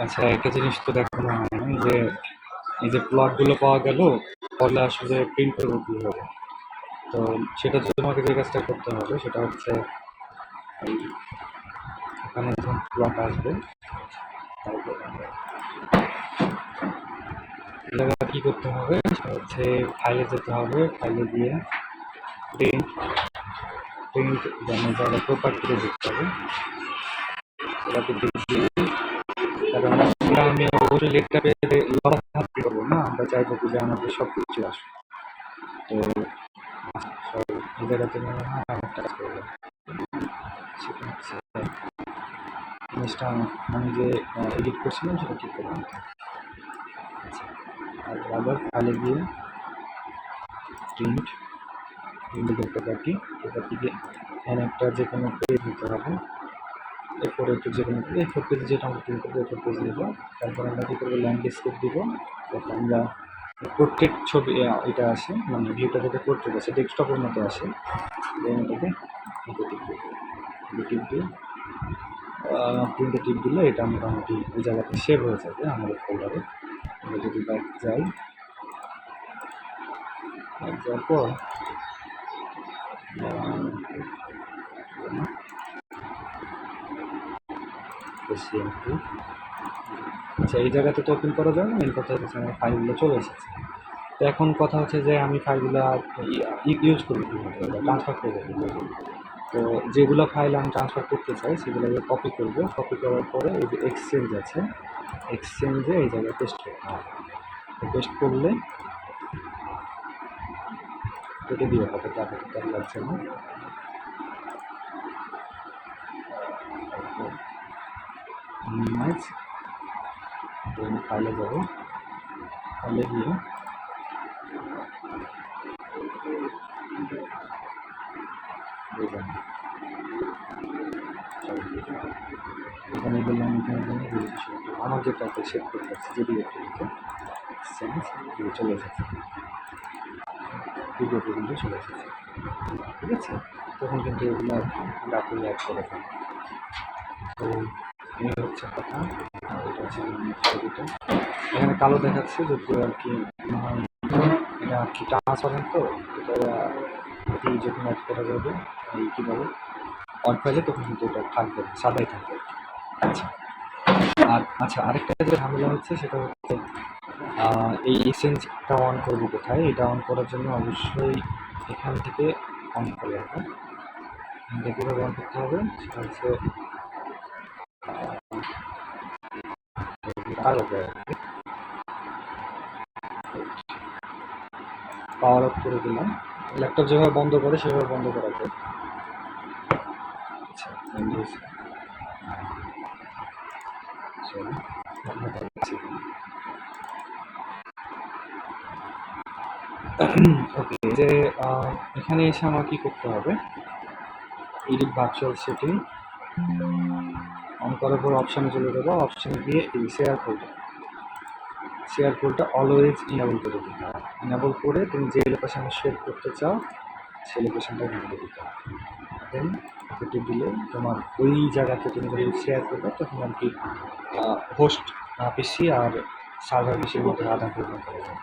আচ্ছা, একটা জিনিস তো দেখানো হয়নি যে এই যে প্লটগুলো পাওয়া গেল, পরে আসলে প্রিন্ট করবো কিভাবে? তো সেটার জন্য আমাকে যে কাজটা করতে হবে সেটা হচ্ছে এই এখানে যখন প্লট আসবে এলাকা কি করতে হবে সেটা হচ্ছে ফাইলে যেতে হবে, ফাইলে গিয়ে প্রিন্ট প্রিন্ট জায়গায় প্রপার্টিতে দেখতে হবে। এটাকে কারণ আমি অবশ্যই লেটটা পেয়ে লড়া থাকতে পারবো না, আমরা চাইবো যে আমাদের সব কিছু আসে। তো এই জায়গাতে মনে হয় একটা কাজ করবো, সেটা হচ্ছে জিনিসটা আমি যে এডিট করছিলাম সেটা ঠিক করলাম। আচ্ছা, আর আবার ফাইলে গিয়ে প্রিন্ট প্রিন্টের প্রপার্টিকে এখানে একটা যে কোনো পেজ দিতে হবে। এরপরে একটু যে কোনো এরপর পেজে যেটা আমরা প্রিন্ট করবো এরপর পেজ দেবো। তারপর আমরা কী করবো, ল্যান্ডস্কেপ দিব, যাতে আমরা পোর্ট্রেট ছবি এটা আসে, মানে ভিউটা যাতে পোর্ট্রেট আসে, ডেস্কটপের মতো আসে। দেন এটাকে টিপ দিয়ে প্রিন্টে টিপ দিলে এটা মোটামুটি ওই জায়গাতে সেভ হয়ে যাবে আমাদের ফোল্ডারে। আমরা যদি ব্যাক যাই, ব্যাক যাওয়ার পর আচ্ছা, এই জায়গাতে তো ওপেন করা যায় না, মেন কথা হচ্ছে আমার ফাইলগুলো চলে এসেছে। তো এখন কথা হচ্ছে যে আমি ফাইলগুলো ইউজ করবো কীভাবে, ট্রান্সফার করবো কীভাবে। তো যেগুলো ফাইল আমি ট্রান্সফার করতে চাই সেগুলোকে কপি করবো, কপি করার পরে এই যে এক্সচেঞ্জ আছে, এক্সচেঞ্জে এই জায়গায় পেস্ট করতে হবে। পেস্ট করলে কেটে দিয়ে হবে, তারপরে তার লাগছে না। মিনিমাইজ, দেন ফাইলে যাবো, ফাইলে গিয়ে এখানে গেলাম, এখানে গেলে আমার যেটা সেভ করতে পারছি যদি একটু এক্সচেঞ্জ চলে এসেছে, ভিডিওটি কিন্তু চলে এসেছে। ঠিক আছে, তখন কিন্তু এগুলো ডাকুলে অ্যাড করে ফেলি। তো এই হচ্ছে কথা। এটা হচ্ছে ছবিটা এখানে কালো দেখাচ্ছে, যদি আর কি এটা আর কি ট্রান্সপারেন্ট, তো এটা যখন অ্যাড করা যাবে এই কীভাবে অন ফাইলে, তখন কিন্তু এটা থাকবে, সাদাই থাকবে। আচ্ছা, আর আচ্ছা আরেকটা যে ঝামেলা হচ্ছে সেটা হচ্ছে এই এক্সচেঞ্জটা অন করবো কোথায়? এটা অন করার জন্য অবশ্যই এখান থেকে অন করে রাখবো। এটা কীভাবে অন করতে হবে সেটা হচ্ছে পাওয়ার অফ করে দিলাম। ল্যাপটপ যেভাবে বন্ধ করে সেভাবে বন্ধ করা যায়। আচ্ছা, ওকে, যে এখানে এসে আমার কি করতে হবে, এডিট ভার্চুয়াল সেটিং অন করার পর অপশানে চলে যাবো, অপশানে গিয়ে এই শেয়ার কোডটা অলওয়েজ ইনেবল করে দিতে হবে। ইনেবল করে তুমি যে লোকেশানে শেয়ার করতে চাও সেই লোকেশানটা এখানে দিতে হবে। দেন ওটি দিলে তোমার ওই জায়গাতে তুমি যখন শেয়ার করবে তখন আর কি হোস্ট পিসি আর সার্ভার পিসির মধ্যে আদান প্রদান করা যাবে।